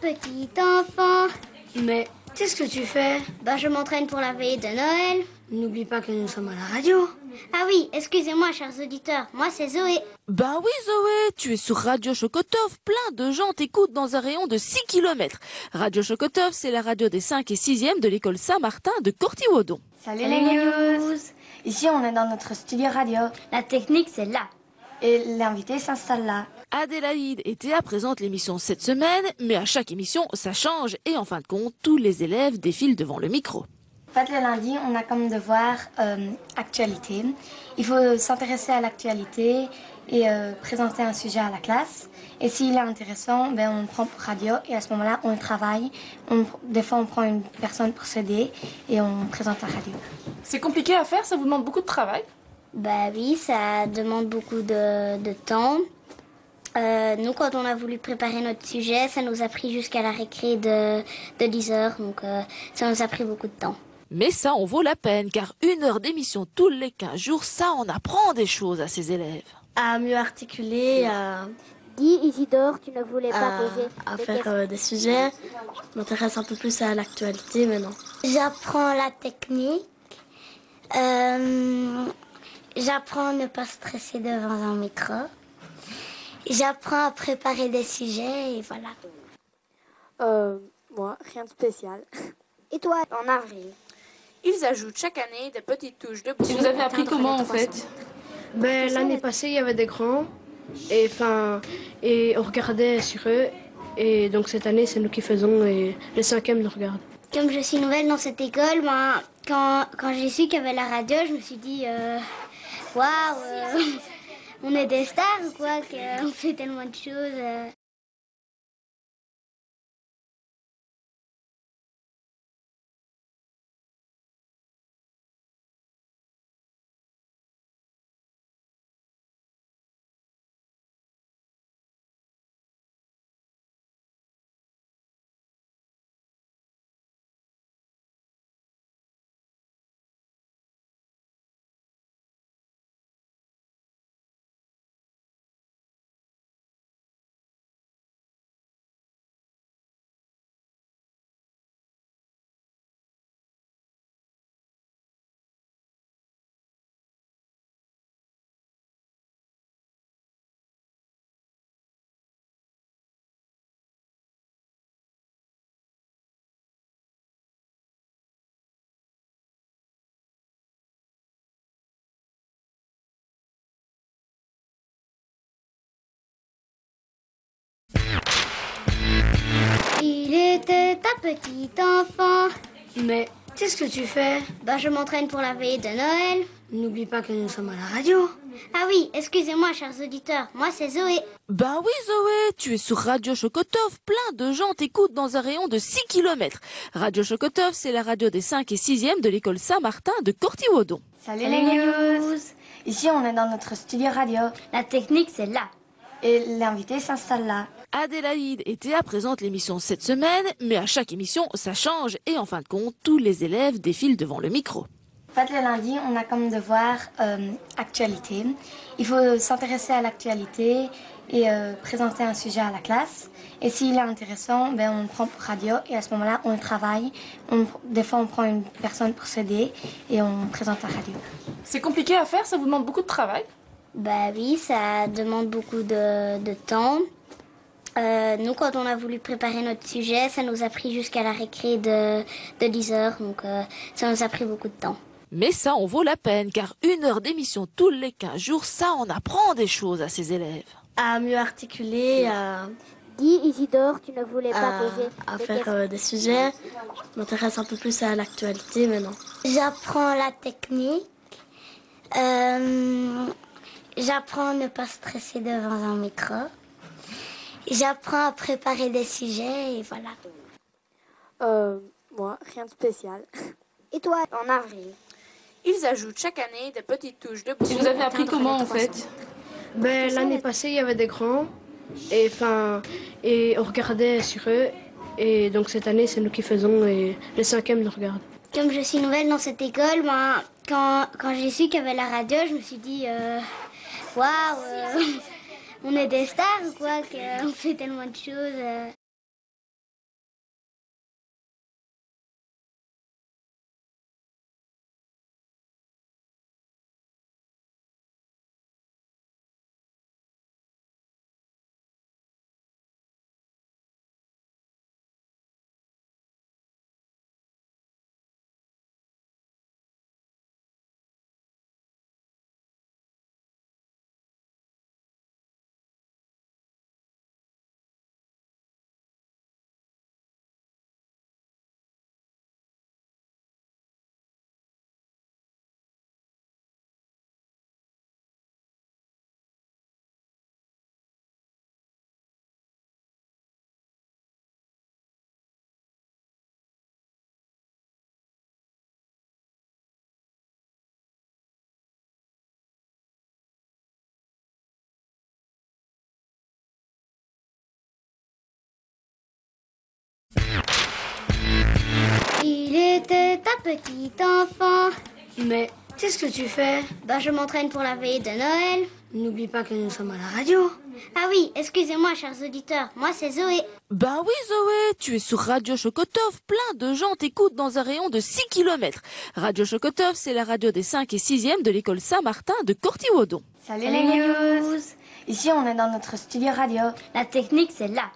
petit enfant. Mais qu'est-ce que tu fais? Bah, je m'entraîne pour la veillée de Noël. N'oublie pas que nous sommes à la radio. Ah oui, excusez-moi, chers auditeurs, moi c'est Zoé. Ben oui Zoé, tu es sur Radio Chokotov, plein de gens t'écoutent dans un rayon de 6 km. Radio Chokotov, c'est la radio des 5 et 6e de l'école Saint-Martin de Cortiwodon. Salut les news. Ici on est dans notre studio radio. La technique c'est là. Et l'invité s'installe là. Adélaïde et Théa présentent l'émission cette semaine, mais à chaque émission, ça change et en fin de compte, tous les élèves défilent devant le micro. En fait, le lundi, on a comme devoir actualité. Il faut s'intéresser à l'actualité et présenter un sujet à la classe. Et s'il est intéressant, ben, on le prend pour radio et à ce moment-là, on le travaille. Des fois, on prend une personne pour s'aider et on présente à radio. C'est compliqué à faire, ça vous demande beaucoup de travail? Bah oui, ça demande beaucoup de temps. Nous, quand on a voulu préparer notre sujet, ça nous a pris jusqu'à la récré de 10 heures, donc ça nous a pris beaucoup de temps. Mais ça en vaut la peine, car 1 heure d'émission tous les 15 jours, ça en apprend des choses à ses élèves. À mieux articuler, Dis Isidore, tu ne voulais pas poser à faire des sujets. Je m'intéresse un peu plus à l'actualité maintenant. J'apprends la technique. J'apprends à ne pas stresser devant un micro. J'apprends à préparer des sujets et voilà. Moi, rien de spécial. Et toi, en avril? Ils ajoutent chaque année des petites touches de beauté. Et vous avez appris comment en fait? Ben, l'année passée, il y avait des grands. Et on regardait sur eux. Et donc cette année, c'est nous qui faisons et les 5e nous regardent. Comme je suis nouvelle dans cette école, ben, quand j'ai su qu'il y avait la radio, je me suis dit, waouh, on est des stars ou quoi, qu'on fait tellement de choses. Il était un petit enfant. Mais qu'est-ce que tu fais? Bah, je m'entraîne pour la veillée de Noël. N'oublie pas que nous sommes à la radio. Ah oui, excusez-moi, chers auditeurs, moi c'est Zoé. Ben oui Zoé, tu es sur Radio Chokotov, plein de gens t'écoutent dans un rayon de 6 km. Radio Chokotov, c'est la radio des 5 et 6e de l'école Saint-Martin de Cortiwodon. Salut les news. Ici on est dans notre studio radio. La technique c'est là. Et l'invité s'installe là. Adélaïde et Théa présentent l'émission cette semaine, mais à chaque émission, ça change et en fin de compte, tous les élèves défilent devant le micro. En fait, le lundi, on a comme devoir actualité. Il faut s'intéresser à l'actualité et présenter un sujet à la classe. Et s'il est intéressant, ben, on le prend pour radio et à ce moment-là, on le travaille. Des fois, on prend une personne pour s'aider et on présente à radio. C'est compliqué à faire, ça vous demande beaucoup de travail? Bah oui, ça demande beaucoup de temps. Nous, quand on a voulu préparer notre sujet, ça nous a pris jusqu'à la récré de 10 heures, donc ça nous a pris beaucoup de temps. Mais ça en vaut la peine, car 1 heure d'émission tous les 15 jours, ça en apprend des choses à ses élèves. À mieux articuler, Dis Isidore, tu ne voulais pas poser à faire des sujets. Je m'intéresse un peu plus à l'actualité maintenant. J'apprends la technique. J'apprends à ne pas stresser devant un micro. J'apprends à préparer des sujets et voilà. Moi, rien de spécial. Et toi, en avril? Ils ajoutent chaque année des petites touches de beauté. Et vous avez appris comment en fait? Ben, l'année passée, il y avait des grands. Et on regardait sur eux. Et donc cette année, c'est nous qui faisons et les 5e nous regardent. Comme je suis nouvelle dans cette école, ben, quand j'ai su qu'il y avait la radio, je me suis dit, waouh, on est des stars ou quoi, qu'on fait tellement de choses. petit enfant. Mais qu'est-ce que tu fais? Bah, je m'entraîne pour la veillée de Noël. N'oublie pas que nous sommes à la radio. Ah oui, excusez-moi, chers auditeurs, moi c'est Zoé. Ben oui Zoé, tu es sur Radio Chokotov, plein de gens t'écoutent dans un rayon de 6 km. Radio Chokotov, c'est la radio des 5 et 6e de l'école Saint-Martin de Cortiwodon. Salut les news. Ici on est dans notre studio radio. La technique c'est là.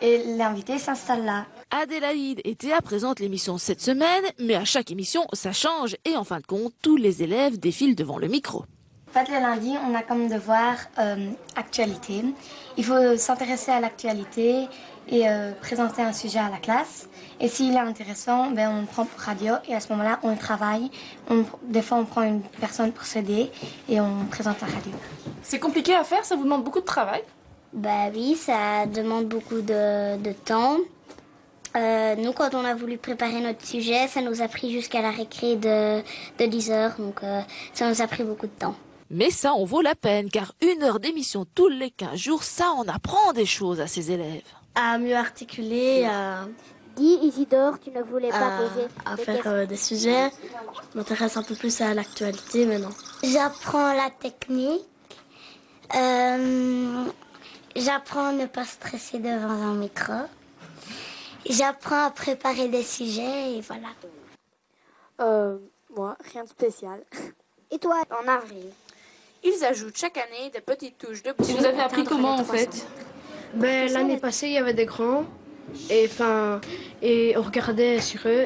Et l'invité s'installe là. Adélaïde et Théa présentent l'émission cette semaine, mais à chaque émission ça change et en fin de compte, tous les élèves défilent devant le micro. En fait, le lundi, on a comme devoir actualité. Il faut s'intéresser à l'actualité et présenter un sujet à la classe. Et s'il est intéressant, ben, on le prend pour radio et à ce moment-là, on le travaille. Des fois, on prend une personne pour s'aider et on présente la radio. C'est compliqué à faire, ça vous demande beaucoup de travail? Bah oui, ça demande beaucoup de temps. Nous, quand on a voulu préparer notre sujet, ça nous a pris jusqu'à la récré de 10 heures. Donc, ça nous a pris beaucoup de temps. Mais ça en vaut la peine, car 1 heure d'émission tous les 15 jours, ça on apprend des choses à ses élèves. À mieux articuler, Dis Isidore, tu ne voulais pas poser à faire des sujets. Je m'intéresse un peu plus à l'actualité maintenant. J'apprends la technique. J'apprends à ne pas stresser devant un micro. J'apprends à préparer des sujets et voilà. Moi, rien de spécial. Et toi, en avril? Ils ajoutent chaque année des petites touches de bruit. Et vous avez appris comment en fait? Ben, l'année passée, il y avait des grands et on regardait sur eux.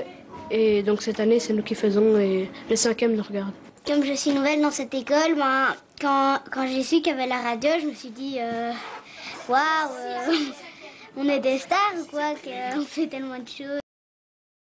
Et donc cette année, c'est nous qui faisons et les 5e nous regardent. Comme je suis nouvelle dans cette école, ben, quand j'ai su qu'il y avait la radio, je me suis dit waouh, on est des stars ou quoi, qu'on fait tellement de choses.